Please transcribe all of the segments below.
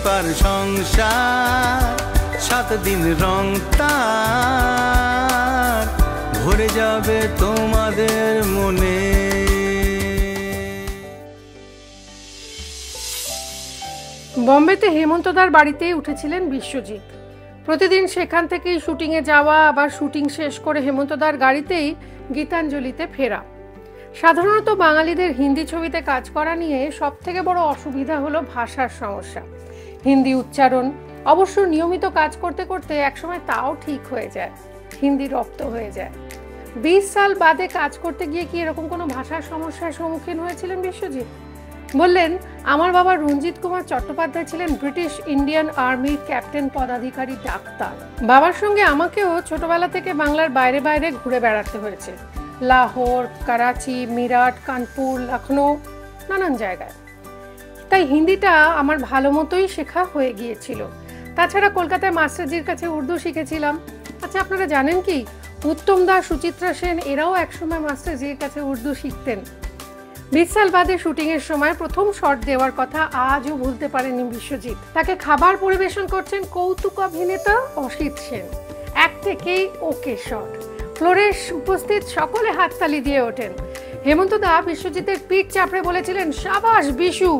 সুদীপার সংসার 7 দিন রং তার ভরে যাবে তোমাদের মনে। বম্বেতে হেমন্তদার বাড়িতেই উঠেছিলেন বিশ্বজিৎ। প্রতিদিন সেখান থেকেই শুটিংয়ে যাওয়া, আবার শুটিং শেষ করে হেমন্তদার গাড়িতেই গীতাঞ্জলিতে ফেরা। সাধারণত বাঙালিদের হিন্দি ছবিতে কাজ করা নিয়ে সবথেকে বড় অসুবিধা হলো ভাষার সমস্যা, হিন্দি উচ্চারণ। অবশ্য নিয়মিত কাজ করতে করতে একসময় তাও ঠিক হয়ে যায়, হিন্দি রপ্ত হয়ে যায়। 20 সাল বাদে কাজ করতে গিয়ে কি এরকম কোনো ভাষার সমস্যার সম্মুখীন হয়েছিলেন বিশ্বজিৎ? বললেন, আমার বাবা রঞ্জিত কুমার চট্টোপাধ্যায় ছিলেন ব্রিটিশ ইন্ডিয়ান আর্মির ক্যাপ্টেন পদাধিকারী ডাক্তার। বাবার সঙ্গে আমাকেও ছোটবেলা থেকে বাংলার বাইরে বাইরে ঘুরে বেড়াতে হয়েছে, লাহোর, করাচি, মিরাট, কানপুর, লখনৌ, নানান জায়গায়। তাই হিন্দিটা আমার ভালো মতোই শেখা হয়ে গিয়েছিল। তাছাড়া কলকাতায় মাস্টারজির কাছে উর্দু শিখেছিলাম। আচ্ছা, আপনারা জানেন কি উত্তম দাস, সুচিত্রা সেন এরাও একসময় মাস্টারজির কাছে উর্দু শিখতেন। 20 সাল বাদে শুটিংয়ের সময় প্রথম শট দেওয়ার কথা আজও ভুলতে পারেনি বিশ্বজিৎ। তাকে খাবার পরিবেশন করছেন কৌতুক অভিনেতা অসিত সেন। এক থেকেই ওকে শট। ফ্লোরে উপস্থিত সকলে হাততালি দিয়ে ওঠেন। হেমন্তদা বিশ্বজিতের পিঠ চাপড়ে বলেছিলেন, সাবাস বিশু,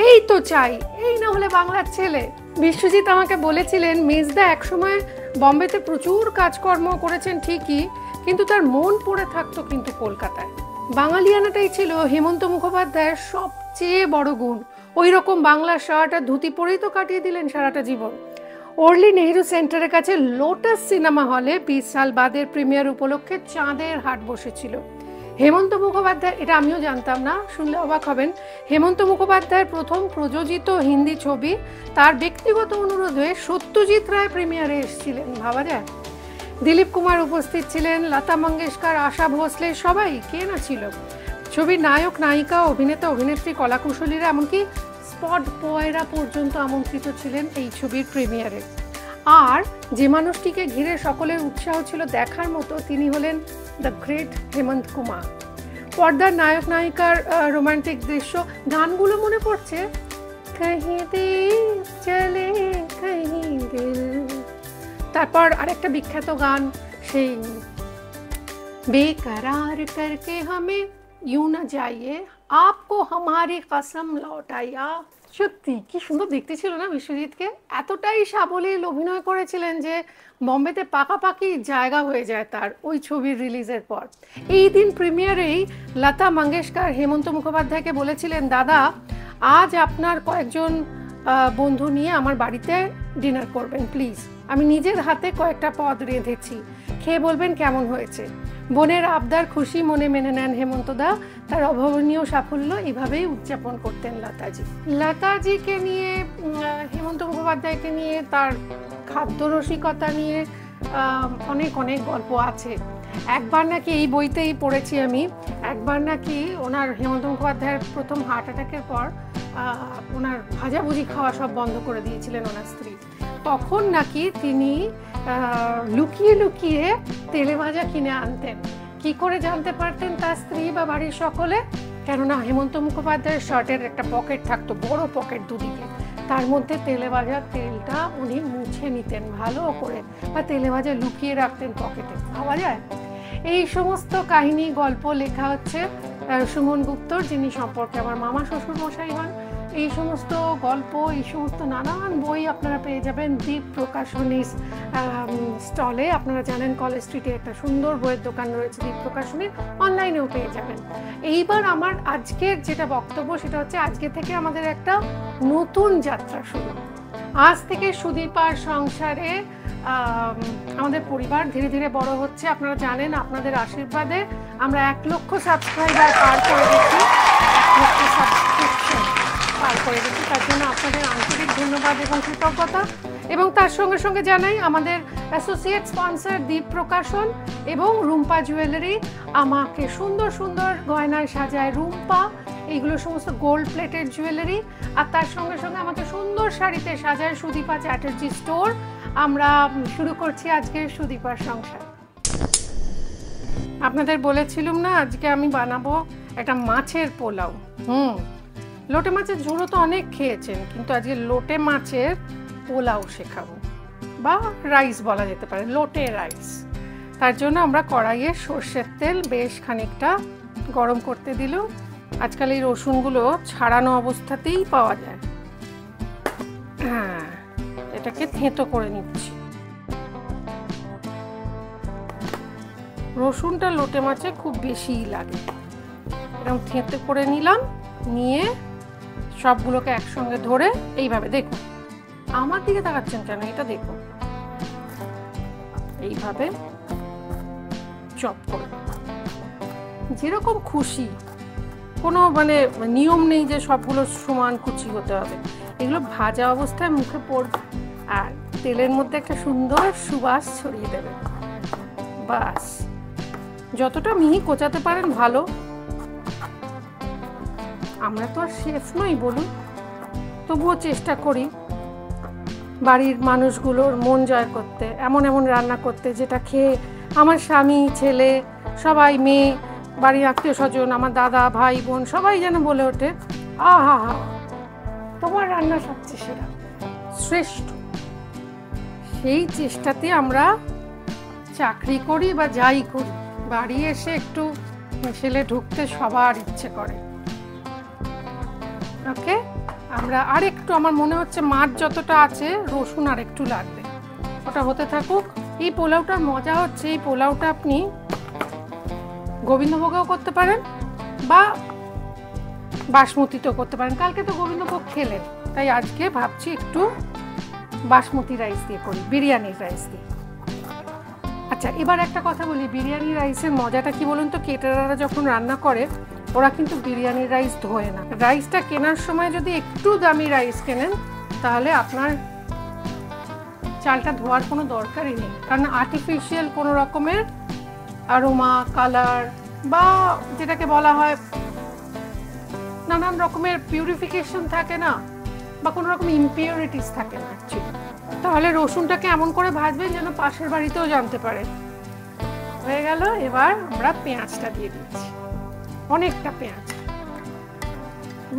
এই তো চাই, এই না হলে বাংলার ছেলে। বিশ্বজিৎ আমাকে বলেছিলেন, মেজদা একসময় বম্বেতে প্রচুর কাজকর্ম করেছেন ঠিকই, কিন্তু তার মন পড়ে থাকতো কিন্তু কলকাতায়। বাঙালিয়ানাটাই ছিল হেমন্ত মুখোপাধ্যায়ের সবচেয়ে বড় গুণ। ওই রকম বাংলা শার্ট আর ধুতি পরেই তো কাটিয়ে দিলেন সারাটা জীবন। ওরলি নেহেরু সেন্টারের কাছে লোটাস সিনেমা হলে 20 সাল বাদের প্রিমিয়ার উপলক্ষে চাঁদের হাট বসেছিল। হেমন্ত মুখোপাধ্যায়, এটা আমিও জানতাম না, শুনলে অবাক হবেন, হেমন্ত মুখোপাধ্যায়ের প্রথম প্রযোজিত হিন্দি ছবি, তার ব্যক্তিগত অনুরোধে সত্যজিৎ রায় প্রিমিয়ারে এসেছিলেন। ভাবা যায়। দিলীপ কুমার উপস্থিত ছিলেন, লতা মঙ্গেশকর, আশা ভোসলে, সবাই কে না ছিল। ছবির নায়ক, নায়িকা, অভিনেতা, অভিনেত্রী, কলাকুশলীরা, এমনকি স্পট বয়রা পর্যন্ত আমন্ত্রিত ছিলেন এই ছবির প্রিমিয়ারে। আর যে মানুষটিকে ঘিরে সকলের উৎসাহ ছিল দেখার মতো, তিনি হলেন দ্য গ্রেট হেমন্ত কুমার। পর্দার নায়ক নায়িকার রোমান্টিক দৃশ্য, গানগুলো মনে পড়ছে, কহি দিল চলে কহি দিল। তারপর আরেকটা বিখ্যাত গান, সেই বেকরার করকে হামে ইউ না যাইয়ে আপকো হামারি কসম লৌটাইয়া। সত্যি কি সুন্দর দেখতে ছিল না বিশ্বজিৎকে। এতটাই সাবলীল অভিনয় করেছিলেন যে বম্বেতে পাকাপাকি জায়গা হয়ে যায় তার ওই ছবির রিলিজের পর। এই দিন প্রিমিয়ারেই লতা মঙ্গেশকর হেমন্ত মুখোপাধ্যায়কে বলেছিলেন, দাদা আজ আপনার কয়েকজন বন্ধু নিয়ে আমার বাড়িতে ডিনার করবেন প্লিজ। আমি নিজের হাতে কয়েকটা পদ রেঁধেছি, খেয়ে বলবেন কেমন হয়েছে। বোনের আবদার খুশি মনে মেনে নেন হেমন্তদা। তার অভাবনীয় সাফল্য এভাবেই উদযাপন করতেন লতাজি। লতাজিকে নিয়ে, হেমন্ত মুখোপাধ্যায়কে নিয়ে, তার খাদ্য রসিকতা নিয়ে অনেক অনেক গল্প আছে। একবার নাকি, এই বইতেই পড়েছি আমি, একবার নাকি ওনার, হেমন্ত মুখোপাধ্যায়ের প্রথম হার্ট অ্যাটাকের পর ওনার ভাজাভুজি খাওয়া সব বন্ধ করে দিয়েছিলেন ওনার স্ত্রী। তখন নাকি তিনি লুকিয়ে লুকিয়ে তেলে ভাজা কিনে আনতেন। কি করে জানতে পারতেন তার স্ত্রী বা বাড়ির সকলে? কেননা হেমন্ত মুখোপাধ্যায়ের শার্টের একটা পকেট থাকতো, বড় পকেট দুদিকে, তার মধ্যে তেলে ভাজার তেলটা উনি মুছে নিতেন ভালো করে, বা তেলে ভাজা লুকিয়ে রাখতেন পকেটে। ভাবা যায়। এই সমস্ত কাহিনী গল্প লেখা হচ্ছে সুমন গুপ্তর, যিনি সম্পর্কে আমার মামা শ্বশুর মশাই হন। এই সমস্ত গল্প, এই সমস্ত নানান বই আপনারা পেয়ে যাবেন দীপ প্রকাশনী স্টলে। আপনারা জানেন কলেজ স্ট্রিটে একটা সুন্দর বইয়ের দোকান রয়েছে দীপ প্রকাশনীর, অনলাইনেও পেয়ে যাবেন। এইবার আমার আজকের যেটা বক্তব্য সেটা হচ্ছে, আজকে থেকে আমাদের একটা নতুন যাত্রা শুরু। আজ থেকে সুদীপার সংসারে আমাদের পরিবার ধীরে ধীরে বড় হচ্ছে। আপনারা জানেন, আপনাদের আশীর্বাদে আমরা 1 লক্ষ সাবস্ক্রাইবার পার করে দিচ্ছি, 1 লক্ষ সাবস্ক্রিপশন পার করে দিচ্ছি। তার জন্য আপনাদের আন্তরিক ধন্যবাদ এবং কৃতজ্ঞতা। এবং তার সঙ্গে সঙ্গে জানাই আমাদের অ্যাসোসিয়েট স্পন্সর দীপ প্রকাশন এবং রুম্পা জুয়েলারি আমাকে সুন্দর সুন্দর গয়নায় সাজায় রুম্পা, এইগুলো সমস্ত গোল্ড প্লেটেড জুয়েলারি। আর তার সঙ্গে সঙ্গে আমাকে সুন্দর শাড়িতে সাজায় সুদীপা চ্যাটার্জি স্টোর। আমরা শুরু করছি আজকে সুদীপার সংসার। আপনাদের বলেছিলাম না আজকে আমি বানাবো একটা মাছের পোলাও। লোটে মাছের ঝোড়ো তো অনেক খেয়েছেন, কিন্তু আজকে লোটে মাছের পোলাও শেখাবো, বা রাইস বলা যেতে পারে, লোটে রাইস। তার জন্য আমরা কড়াইয়ে সর্ষের তেল বেশ খানিকটা গরম করতে দিল। আজকাল এই রসুনগুলো ছাড়ানো অবস্থাতেই পাওয়া যায়। হ্যাঁ, এটাকে থেঁতো করে নিচ্ছি। রসুনটা লোটে মাছে খুব বেশিই লাগে। এরকম থেঁতো করে নিলাম, নিয়ে সবগুলোকে একসঙ্গে ধরে এইভাবে, দেখুন আমার দিকে তাকাচ্ছেন কেন, এটা দেখুন, এইভাবে চপ করে, যেরকম খুশি, কোনো মানে নিয়ম নেই যে সবগুলো সমান কুচি হতে হবে। এগুলো ভাজা অবস্থায় মুখে পড়বে আর তেলের মধ্যে একটা সুন্দর সুবাস ছড়িয়ে দেবে। বাস, যতটা মিহি কোচাতে পারেন ভালো। আমরা তো আর শেফ নই বলুন, তবুও চেষ্টা করি বাড়ির মানুষগুলোর মন জয় করতে, এমন এমন রান্না করতে যেটা খেয়ে আমার স্বামী, ছেলে, সবাই, মেয়ে, বাড়ির আত্মীয় স্বজন, আমার দাদা, ভাই, বোন সবাই যেন বলে ওঠে, আহা হা, তোমার রান্না সবচেয়ে সেরা, শ্রেষ্ঠ। সেই চেষ্টাতে আমরা চাকরি করি বা যাই করি, বাড়ি এসে একটু ছেলে ঢুকতে সবার ইচ্ছে করে। ওকে, আমরা আরেকটু, আমার মনে হচ্ছে মাছ যতটা আছে রসুন আরেকটু লাগবে, ওটা হতে থাকুক। এই পোলাওটার মজা হচ্ছে, এই পোলাওটা আপনি গোবিন্দভোগেও করতে পারেন বা বাসমতিতেও করতে পারেন। কালকে তো গোবিন্দভোগ খেলেন, তাই আজকে ভাবছি একটু বাসমতি রাইস দিয়ে করি, বিরিয়ানির রাইস দিয়ে। আচ্ছা, এবার একটা কথা বলি, বিরিয়ানি রাইসের মজাটা কি বলুন তো? কেটারাররা যখন রান্না করে ওরা কিন্তু বিরিয়ানির রাইস ধোয় না। রাইসটা কেনার সময় যদি একটু দামি রাইস কেনেন, তাহলে আপনার চালটা ধোয়ার কোনো দরকারই নেই, কারণ আর্টিফিশিয়াল কোনো রকমের অ্যারোমা, কালার বা যেটাকে বলা হয় নানান রকমের পিউরিফিকেশন থাকে না, বা কোনো রকম ইমপিউরিটিস থাকে না অ্যাকচুয়ালি। তাহলে রসুনটাকে এমন করে ভাজবেন যেন পাশের বাড়িতেও জানতে পারে। হয়ে গেল। এবার আমরা পেঁয়াজটা দিয়ে দিচ্ছি, অনেকটা পেঁয়াজ।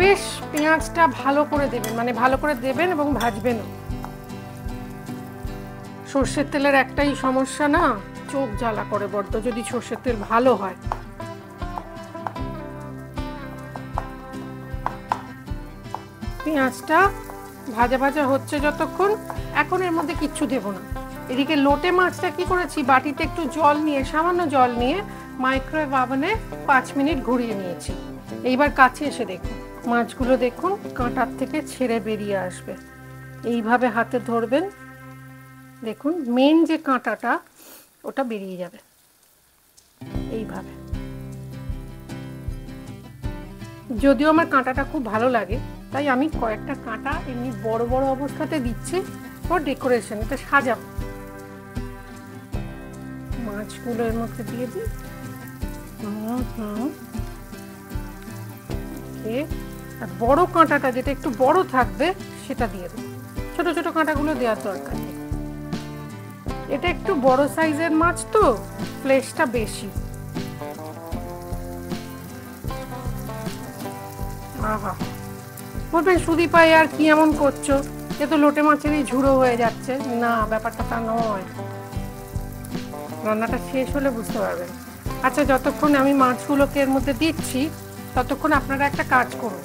বেশ পেঁয়াজটা ভালো করে দেবেন, মানে ভালো করে দেবেন এবং ভাজবেনও। সর্ষের তেলের একটাই সমস্যা না, চোখ জ্বালা করে বড্ড যদি সর্ষের তেল ভালো হয়। পেঁয়াজটা ভাজা ভাজা হচ্ছে যতক্ষণ, এখন এর মধ্যে কিচ্ছু দেব না। এদিকে লোটে মাছটা কি করেছি, বাটিতে একটু জল নিয়ে, সামান্য জল নিয়ে মাইক্রোওয়েভ ওভেনে 5 মিনিট ঘুরিয়ে নিয়েছি। এইবার কাছে এসে দেখুন মাছগুলো, দেখুন কাঁটার থেকে ছেড়ে বেরিয়ে আসবে। এইভাবে হাতে ধরবেন, দেখুন মেন যে কাঁটাটা ওটা বেরিয়ে যাবে এইভাবে। যদিও আমার কাঁটাটা খুব ভালো লাগে, তাই আমি কয়েকটা কাঁটা এমনি বড় বড় অবস্থাতে দিচ্ছি ফর ডেকোরেশন, এটা সাজাবো। মাছগুলো এর মধ্যে দিয়ে দিই। আর বড় কাঁটাটা যেটা একটু বড় থাকবে সেটা দিয়ে দেবো, ছোট ছোট কাঁটাগুলো দেওয়ার দরকার নেই। এটা একটু বড় সাইজের মাছ তো, ফ্লেশটা বেশি। আহা, বলবেন সুদীপা আর কি এমন করছো, এ তো লোটে মাছেরই ঝুড়ো হয়ে যাচ্ছে। না, ব্যাপারটা তা নয়, রান্নাটা শেষ হলে বুঝতে পারবেন। আচ্ছা, যতক্ষণ আমি মাছগুলোকে এর মধ্যে দিচ্ছি ততক্ষণ আপনারা একটা কাজ করুন।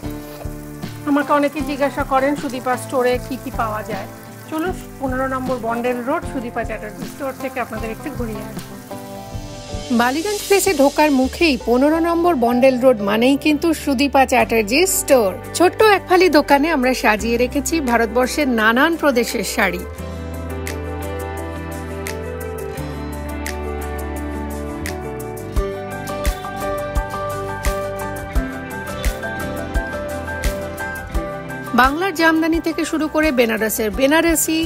আমাকে অনেকে জিজ্ঞাসা করেন সুদীপা স্টোরে কি কি পাওয়া যায়। চলুন 15 নম্বর বন্ডেল রোড সুদীপা চ্যাটার্জি স্টোর থেকে আপনাদের একটু ঘুরিয়ে আনবো। বালিগঞ্জ প্লেসে ঢোকার মুখেই 15 নম্বর বন্ডেল রোড মানেই কিন্তু সুদীপা চ্যাটার্জি স্টোর। ছোট্ট একফালি দোকানে আমরা সাজিয়ে রেখেছি ভারতবর্ষের নানান প্রদেশের শাড়ি। বাংলার জামদানি থেকে শুরু করে বেনারসের বেনারসি,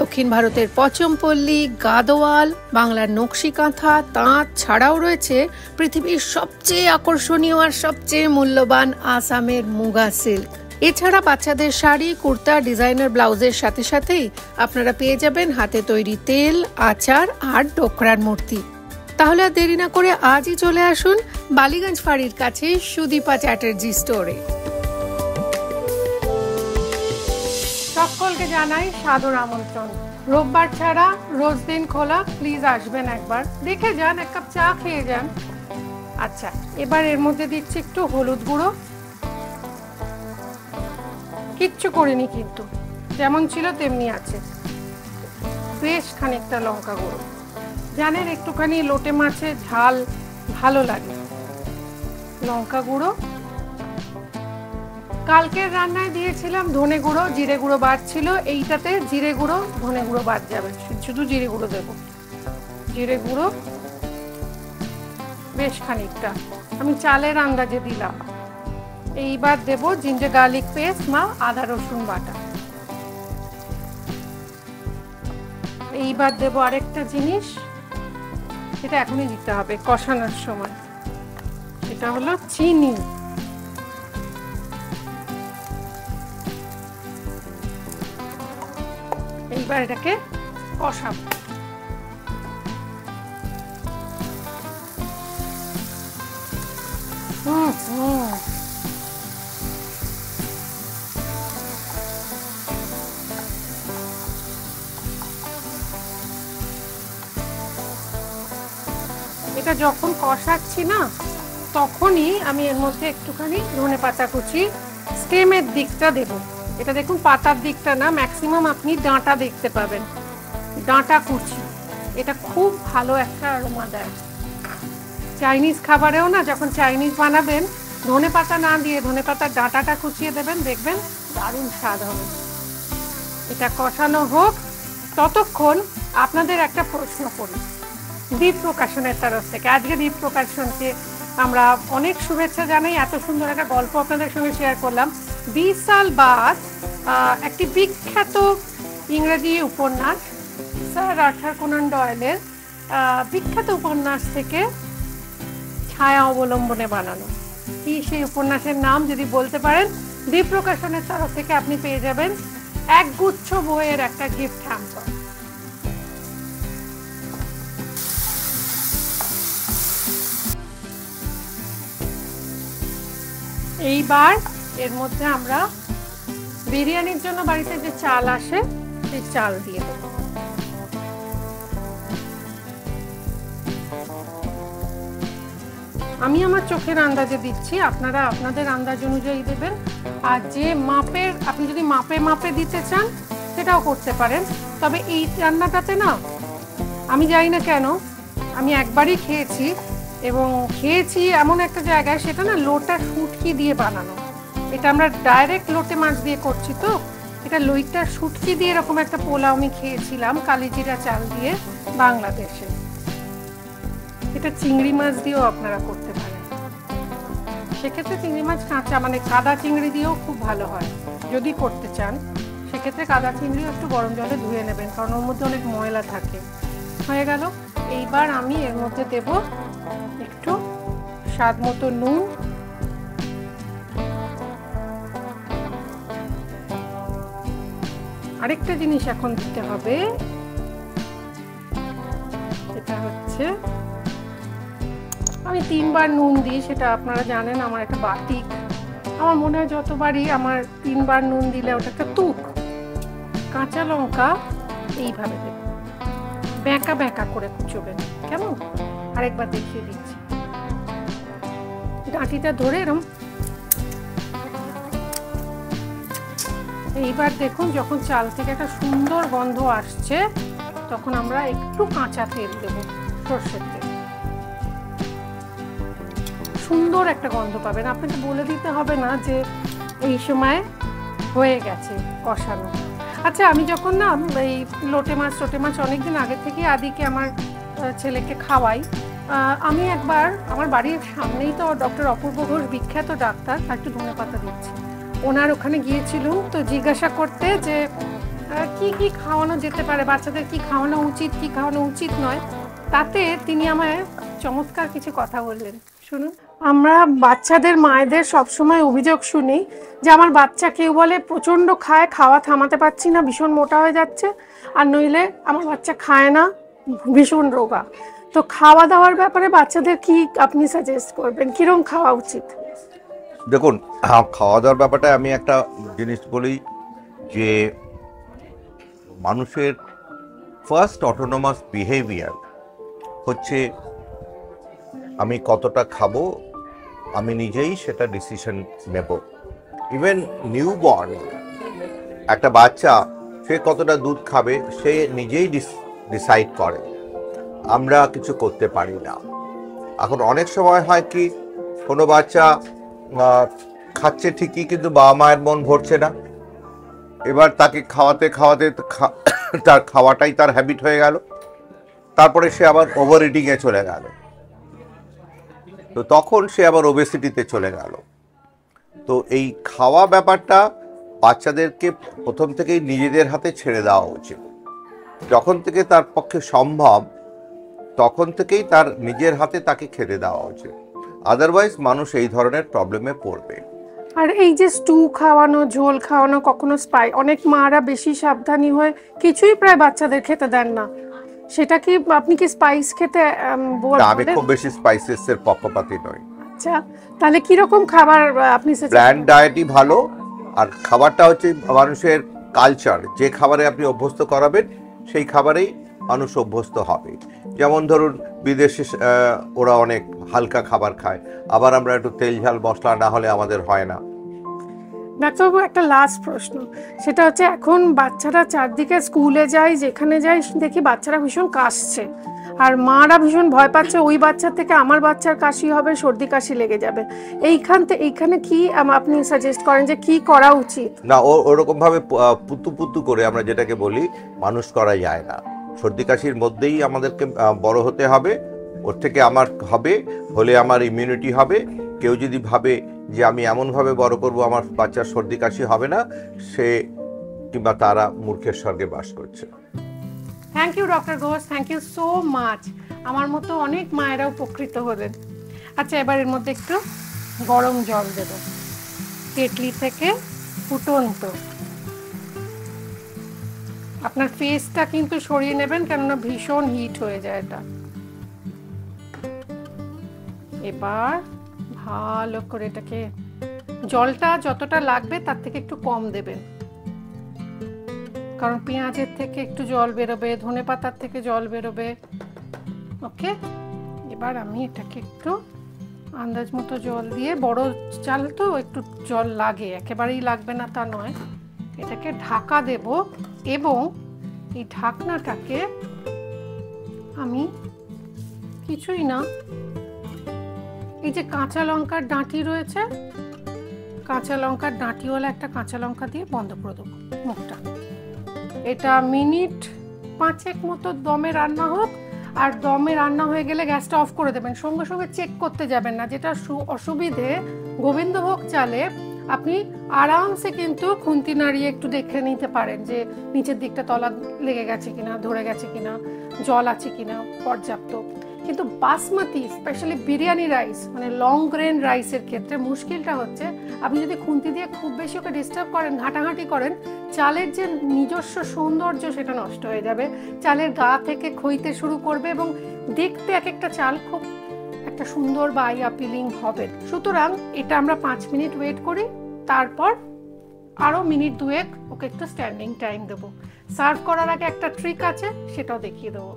দক্ষিণ ভারতের পচমপল্লী, গাদোয়াল, বাংলার নকশি কাঁথা, তাঁত ছাড়াও রয়েছে পৃথিবীর সবচেয়ে আকর্ষণীয় আর সবচেয়ে মূল্যবান আসামের মুগা সিল্ক। এছাড়া বাচ্চাদের শাড়ি, কুর্তা, ডিজাইনার ব্লাউজের সাথে সাথেই আপনারা পেয়ে যাবেন হাতে তৈরি তেল, আচার আর ডোকরার মূর্তি। তাহলে আর দেরি না করে আজই চলে আসুন বালিগঞ্জ ফাঁড়ির কাছে সুদীপা চ্যাটার্জি স্টোরে। সকলকে জানাই সাদর আমন্ত্রণ। রোববার ছাড়া রোজ দিন খোলা, প্লিজ আসবেন, একবার দেখে যান, এক কাপ চা খেয়ে যান। আচ্ছা, এবার এর মধ্যে দিচ্ছি একটু হলুদ গুঁড়ো, কিচ্ছু করিনি কিন্তু, যেমন ছিল তেমনি আছে। বেশ খানিকটা লঙ্কা গুঁড়ো, জানেন একটুখানি লোটে মাছের ঝাল ভালো লাগে। লঙ্কা গুঁড়ো, কালকের রান্নায় দিয়েছিলাম ধনে গুঁড়ো, জিরে গুঁড়ো বাদ ছিল, এইটাতে জিরে গুঁড়ো ধনে গুঁড়ো বাদ যাবে, শুধু জিরে গুঁড়ো দেবো। জিরে গুঁড়ো বেশ খানিকটা, আমি চালের আন্দাজে দিলাম। এইবার দেবো জিঞ্জার গার্লিক পেস্ট বা আদা রসুন বাটা। এইবার দেবো আরেকটা জিনিস, এটা এখনই দিতে হবে কষানোর সময়, এটা হলো চিনি। এইবার এটাকে কষাবো। এটা যখন কষাচ্ছি না, তখনই আমি এর মধ্যে একটুখানি ধনেপাতা কুচি স্টেমের দিকটা দেব। এটা দেখুন পাতার দিকটা না, ম্যাক্সিমাম আপনি ডাঁটা দেখতে পাবেন, ডাঁটা কুচি। এটা খুব ভালো একটা অ্যারোমা দেয়। চাইনিজ খাবারেও না, যখন চাইনিজ বানাবেন ধনেপাতা না দিয়ে ধনেপাতার ডাঁটাটা কুচিয়ে দেবেন, দেখবেন দারুণ স্বাদ হবে। এটা কষানো হোক, ততক্ষণ আপনাদের একটা প্রশ্ন করি দীপ প্রকাশনের তরফ থেকে। আজকে দীপ প্রকাশনকে আমরা অনেক শুভেচ্ছা জানাই, এত সুন্দর একটা গল্প আপনাদের সঙ্গে শেয়ার করলাম। 20 সাল বাদ একটি বিখ্যাত ইংরেজি উপন্যাস, স্যার আর্থার কোনান ডয়েলের বিখ্যাত উপন্যাস থেকে ছায়া অবলম্বনে বানানো। কি সেই উপন্যাসের নাম যদি বলতে পারেন, দীপ প্রকাশনের তরফ থেকে আপনি পেয়ে যাবেন একগুচ্ছ বইয়ের একটা গিফট হ্যাম্পার। এইবার এর মধ্যে আমরা বিরিয়ানির জন্য বাড়িতে যে চাল আসে সেই চাল দিয়ে দেব। আমি আমার চোখের আন্দাজে দিচ্ছি, আপনারা আপনাদের আন্দাজ অনুযায়ী দেবেন। আর যে মাপের, আপনি যদি মাপে মাপে দিতে চান সেটাও করতে পারেন। তবে এই রান্নাটাতে না, আমি জানি না কেন, আমি একবারই খেয়েছি, এবং খেয়েছি এমন একটা জায়গায়, সেটা না লোটা শুটকি দিয়ে বানানো। এটা আমরা ডাইরেক্ট লোটে মাছ দিয়ে করছি, তো এটা লইটা শুটকি দিয়ে এরকম একটা পোলাও আমি খেয়েছিলাম কালিজিরা চাল দিয়ে বাংলাদেশে। এটা চিংড়ি মাছ দিয়েও আপনারা করতে পারেন। সেক্ষেত্রে চিংড়ি মাছ কাঁচা, মানে কাদা চিংড়ি দিয়েও খুব ভালো হয় যদি করতে চান। সেক্ষেত্রে কাদা চিংড়িও একটু গরম জলে ধুয়ে নেবেন, কারণ ওর মধ্যে অনেক ময়লা থাকে। হয়ে গেল। এইবার আমি এর মধ্যে দেব একটু স্বাদ মতো নুন, আরেকটা জিনিস এখন দিতে হবে, এটা হচ্ছে, আমি 3 বার নুন দিই, সেটা আপনারা জানেন, আমার একটা বাটিক। আমার মনে হয় যতবারই আমার 3 বার নুন দিলে ওটা একটা তুক। কাঁচা লঙ্কা এইভাবে দেব, ব্যাঁকা ব্যাঁকা করে কুচোবেন, কেমন? আরেকবার দেখিয়ে দিচ্ছি, ডাঁটিটা ধরে এরকম। এইবার দেখুন, যখন চাল থেকে একটা সুন্দর গন্ধ আসছে, তখন আমরা একটু কাঁচা তেল দেব, সর্ষের তেল। সুন্দর একটা গন্ধ পাবেন, আপনাকে বলে দিতে হবে না যে এই সময় হয়ে গেছে কষানো। আচ্ছা, আমি যখন না এই লোটে মাছ অনেকদিন আগে থেকে আদিকে আমার ছেলেকে খাওয়াই, আমি একবার আমার বাড়ির সামনেই তো ডক্টর অপূর্ব ঘোষ, বিখ্যাত ডাক্তার, একটু ধনেপাতা দিচ্ছি, ওনার ওখানে গিয়েছিলুম। তো জিজ্ঞাসা করতে যে কি কি খাওয়ানো যেতে পারে, বাচ্চাদের কি খাওয়ানো উচিত, কি খাওয়ানো উচিত নয়, তাতে তিনি আমায় চমৎকার কিছু কথা বললেন, শুনুন। আমরা বাচ্চাদের মায়েদের সবসময় অভিযোগ শুনি যে আমার বাচ্চা, কেউ বলে প্রচণ্ড খায়, খাওয়া থামাতে পারছি না, ভীষণ মোটা হয়ে যাচ্ছে, আর নইলে আমার বাচ্চা খায় না, ভীষণ রোগা। তো খাওয়া দাওয়ার ব্যাপারে বাচ্চাদের কি আপনি সাজেস্ট করবেন, কিরকম খাওয়া উচিত? দেখুন, খাওয়া দাওয়ার ব্যাপারটা আমি একটা জিনিস বলি যে মানুষের ফার্স্ট অটোনোমাস বিহেভিয়ার হচ্ছে আমি কতটা খাবো, আমি নিজেই সেটা ডিসিশন নেব। ইভেন নিউবর্ন একটা বাচ্চা, সে কতটা দুধ খাবে সে নিজেই ডিসাইড করে, আমরা কিছু করতে পারি না। এখন অনেক সময় হয় কি, কোনো বাচ্চা খাচ্ছে ঠিকই কিন্তু বাবা মায়ের মন ভরছে না, এবার তাকে খাওয়াতে খাওয়াতে তার খাওয়াটাই তার হ্যাবিট হয়ে গেল, তারপরে সে আবার ওভার ইটিংয়ে চলে গেল, তো তখন সে আবার ওবেসিটিতে চলে গেল। তো এই খাওয়া ব্যাপারটা বাচ্চাদেরকে প্রথম থেকেই নিজেদের হাতে ছেড়ে দেওয়া উচিত। যখন থেকে তার পক্ষে সম্ভব তখন থেকেই তার নিজের হাতে তাকে খেতে দেওয়া উচিত, আদারওয়াইজ মানুষ এই ধরনের প্রবলেমে পড়বে। আর এই যে স্টু খাওয়ানো, ঝোল খাওয়ানো, কখনো অনেক মারা বেশি সাবধানী হয়ে কিছুই প্রায় বাচ্চাদের খেতে দেন না, সেটা কি আপনি কি স্পাইস খেতে বলেন? আমি খুব বেশি স্পাইসেস এর পক্ষপাতী নই। আচ্ছা, তাহলে কি রকম খাবার আপনি ব্ল্যান্ড ডায়েটই ভালো, আর খাবারটা হচ্ছে মানুষের কালচার, যে খাবারে আপনি অভ্যস্ত করাবেন সেই খাবারেই মানুষ অভ্যস্ত হবে। যেমন ধরুন বিদেশে ওরা অনেক হালকা খাবার খায়, আবার আমরা একটু তেল ঝাল মশলা না হলে আমাদের হয় না। ডাক্তারবাবু, একটা লাস্ট প্রশ্ন, সেটা হচ্ছে এখন বাচ্চারা চারদিকে স্কুলে যায়, যেখানে যায় দেখি বাচ্চারা ভীষণ কাশছে, আর মারা ভীষণ ভয় পাচ্ছে ওই বাচ্চা থেকে আমার বাচ্চার কাশি হবে, সর্দি কাশি লেগে যাবে। এইখানে কি আপনি সাজেস্ট করেন যে কি করা উচিত? না, ওরকম ভাবে পুতু পুতু করে আমরা যেটাকে বলি মানুষ করা যায় না। সর্দি কাশির মধ্যেই আমাদেরকে বড় হতে হবে, ওর থেকে আমার হলে আমার ইমিউনিটি হবে। কেউ যদি ভাবে যে আমি এমনভাবে বড় করব আমার বাচ্চার সর্দি কাশি হবে না, সে কিংবা তারা মূর্খের স্বর্গে বাস করছে। Thank you doctor Ghosh, thank you so much. আমার মতো অনেক মায়েরা উপকৃত হলেন। আচ্ছা, এবার এর মধ্যে একটু গরম জল দেব, কেটলি থেকে ফুটন্ত। আপনার ফেসটা কিন্তু সরিয়ে নেবেন, কেননা ভীষণ হিট হয়ে যায় এটা। এবার ভালো করে এটাকে, জলটা যতটা লাগবে তার থেকে একটু কম দেবেন, কারণ পেঁয়াজের থেকে একটু জল বেরোবে, ধনেপাতার থেকে জল বেরোবে। ওকে, এবার আমি এটাকে একটু আন্দাজ মতো জল দিয়ে, বড় চাল তো একটু জল লাগে, একেবারেই লাগবে না তা নয়, এটাকে ঢাকা দেব। এবং এই ঢাকনাটাকে আমি কিছুই না, এই যে কাঁচা লঙ্কার ডাঁটি রয়েছে, কাঁচা লঙ্কার ডাঁটিওয়ালা একটা কাঁচা লঙ্কা দিয়ে বন্ধ করে দেবো মুখটা। এটা মিনিট 5 মতো দমে রান্না হোক, আর দমে রান্না হয়ে গেলে গ্যাসটা অফ করে দেবেন, সঙ্গে সঙ্গে চেক করতে যাবেন না। যেটা অসুবিধে, গোবিন্দভোগ চালে আপনি আরামসে কিন্তু খুন্তি নাড়িয়ে একটু দেখে নিতে পারেন যে নিচের দিকটা তলা লেগে গেছে কিনা, ধরে গেছে কিনা, জল আছে কিনা পর্যাপ্ত। কিন্তু বাসমতি, স্পেশালি বিরিয়ানি রাইস, মানে লং গ্রেন রাইসের ক্ষেত্রে মুশকিলটা হচ্ছে আপনি যদি খুন্তি দিয়ে খুব বেশি ওকে ডিস্টার্ব করেন, ঘাঁটাঘাঁটি করেন, চালের যে নিজস্ব সৌন্দর্য সেটা নষ্ট হয়ে যাবে, চালের গা থেকে ক্ষইতে শুরু করবে এবং দেখতে এক একটা চাল খুব একটা সুন্দর বা আই আপিলিং হবে। সুতরাং এটা আমরা 5 মিনিট ওয়েট করি, তারপর আরও মিনিট 2 ওকে একটু স্ট্যান্ডিং টাইম দেবো। সার্ভ করার আগে একটা ট্রিক আছে, সেটাও দেখিয়ে দেবো।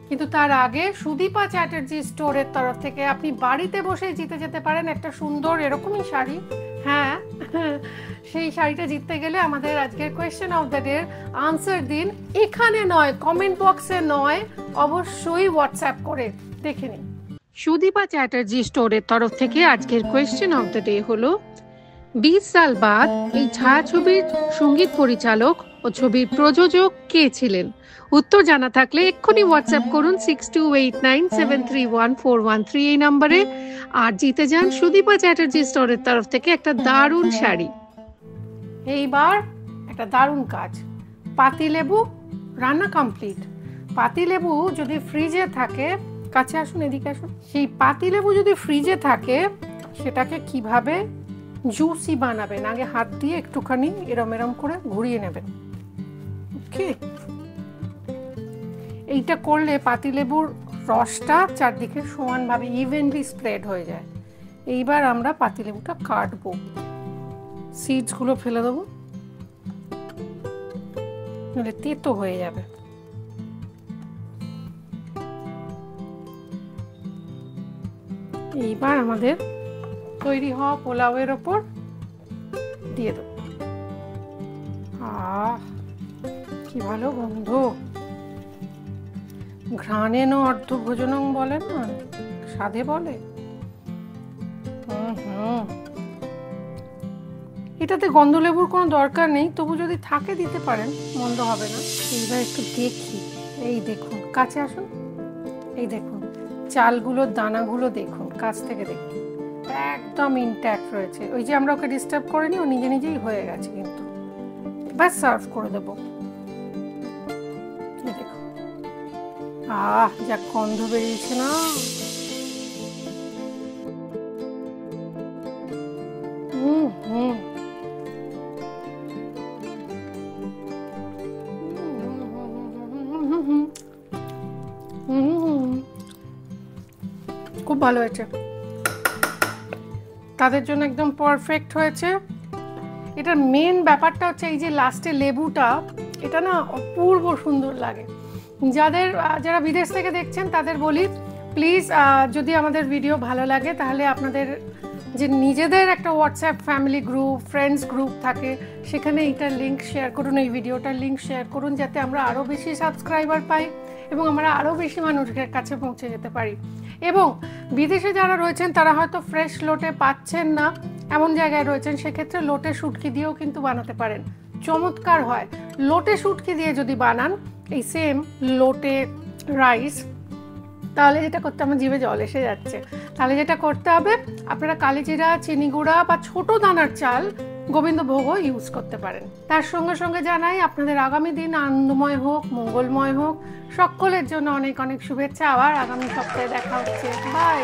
কিন্তু তার আগে সুদীপা চ্যাটার্জি স্টোরের তরফ থেকে আপনি বাড়িতে বসে জিতে যেতে পারেন একটা সুন্দর এরকমই শাড়ি। হ্যাঁ, সেই শাড়িটা জিততে গেলে আমাদের আজকের question of the day answer দিন, এখানে নয়, কমেন্ট বক্সে নয়, অবশ্যই হোয়াটসঅ্যাপ করে দেখে নিন। সুদীপা চ্যাটার্জি স্টোরের তরফ থেকে আজকের কোয়েশ্চেন অফ দ্য ডে হলো, 20 সাল বাদ এই ছায়াছবির সঙ্গীত পরিচালক ও ছবির প্রযোজক কে ছিলেন? উত্তর জানা থাকলে এক্ষুনি হোয়াটসঅ্যাপ করুন 6289731413 এই নম্বরে, আর জিতে যান সুদীপা চ্যাটার্জি স্টোরের তরফ থেকে একটা দারুণ শাড়ি। এইবার একটা দারুণ কাজ, পাতিলেবু রান্না কমপ্লিট। পাতিলেবু যদি ফ্রিজে থাকে, কাছে আসুন, এদিকে আসুন, সেই পাতিলেবু যদি ফ্রিজে থাকে সেটাকে কিভাবে জুসি বানাবেন, আগে হাত দিয়ে একটুখানি এরম এরম করে ঘুরিয়ে নেবেন। ওকে, এইটা করলে পাতিলেবুর রসটা চারদিকে সমানভাবে ইভেনলি স্প্রেড হয়ে যায়। এইবার আমরা পাতিলেবুটা কাটবো, সিডসগুলো ফেলে দেবো। নাহলে তেতো হয়ে যাবে। এইবার আমাদের তৈরি হওয়া পোলাওয়ের ওপর দিয়ে দেবো। কি ভালো গন্ধ, ঘ্রাণেন অর্ধভোজনং বলে না, স্বাদে বলে। এটাতে গন্ধলেবুর কোনো দরকার নেই, তবু যদি থাকে দিতে পারেন, মন্দ হবে না। এইবার একটু দেখি, এই দেখুন, কাছে আসুন, এই দেখুন চালগুলোর দানাগুলো দেখুন, কাছ থেকে দেখুন, একদম ইনট্যাক্ট রয়েছে। ওই যে আমরা ওকে ডিস্টার্ব করিনি, ও নিজে নিজেই হয়ে গেছে। কিন্তু ব্যাস সার্ভ করে দেবো। দেখুন, যা গন্ধ বেরিয়েছে না, খুব ভালো হয়েছে, তাদের জন্য একদম পারফেক্ট হয়েছে। এটার মেন ব্যাপারটা হচ্ছে এই যে লাস্টে লেবুটা, এটা না অপূর্ব সুন্দর লাগে। যারা বিদেশ থেকে দেখছেন তাদের বলি, প্লিজ যদি আমাদের ভিডিও ভালো লাগে তাহলে আপনাদের যে নিজেদের একটা WhatsApp family group, friends group থাকে, সেখানে এইটার লিঙ্ক শেয়ার করুন, এই ভিডিওটার লিঙ্ক শেয়ার করুন, যাতে আমরা আরও বেশি সাবস্ক্রাইবার পাই এবং আমরা আরও বেশি মানুষের কাছে পৌঁছে যেতে পারি। এবং বিদেশে যারা রয়েছেন তারা হয়তো ফ্রেশ লোটে পাচ্ছেন না, এমন জায়গায় রয়েছেন, সেক্ষেত্রে লোটে শুটকি দিয়েও কিন্তু বানাতে পারেন, চমৎকার হয়। লোটে শুটকি দিয়ে যদি বানান এই সেম লোটে রাইস, তাহলে যেটা করতে, আমার জিভে জল এসে যাচ্ছে, তাহলে যেটা করতে হবে, আপনারা কালিজিরা, চিনি গুঁড়া বা ছোট দানার চাল গোবিন্দভোগও ইউজ করতে পারেন। তার সঙ্গে সঙ্গে জানাই আপনাদের আগামী দিন আনন্দময় হোক, মঙ্গলময় হোক, সকলের জন্য অনেক অনেক শুভেচ্ছা। আবার আগামী সপ্তাহে দেখা হচ্ছে, বাই।